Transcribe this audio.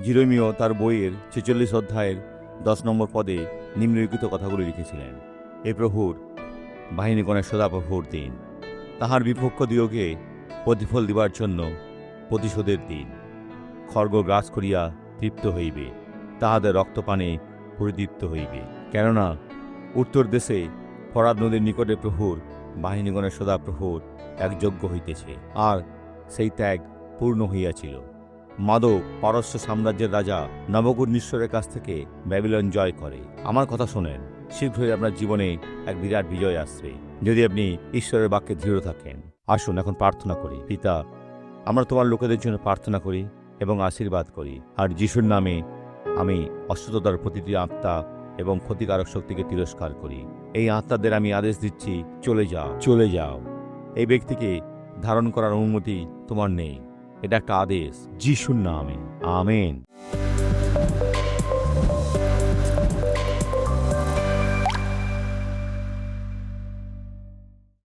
জিরোমিও তার বইয়ের ৪৬ অধ্যায়ের ১০ নম্বর পদে নিম্নলিখিত কথাগুলি লিখেছিলেন। এ প্রভুর বাহিনীগণের সদাপ্রভুর দিন, তাহার বিপক্ষ দিয়োগে প্রতিফল দিবার জন্য প্রতিশোধের দিন। খড়গ গ্রাস করিয়া তৃপ্ত হইবে, তাহাদের রক্তপানে পরিদীপ্ত হইবে। কেননা উত্তর দেশে ফরাত নদীর নিকটে প্রভুর বাহিনীগণের সদাপ্রভুর এক যজ্ঞ হইতেছে, আর সেই ত্যাগ পূর্ণ হইয়াছিল। মাদক পারস্য সাম্রাজ্যের রাজা নবকুডনেশ্বরের কাছ থেকে ব্যাবিলন জয় করে। আমার কথা শোনেন, শীঘ্রই আপনার জীবনে এক বিরাট বিজয় আসবে, যদি আপনি ঈশ্বরের বাক্যে দৃঢ় থাকেন। আসুন এখন প্রার্থনা করি। পিতা, আমরা তোমার লোকেদের জন্য প্রার্থনা করি এবং আশীর্বাদ করি। আর যিশুর নামে আমি অসুস্থতার প্রতিটি আত্মা এবং ক্ষতিকারক শক্তিকে তিরস্কার করি। এই আত্মাদের আমি আদেশ দিচ্ছি, চলে যাও, চলে যাও। এই ব্যক্তিকে ধারণ করার অনুমতি তোমার নেই। এটা একটা আদেশ, যিশুর নামে, আমেন।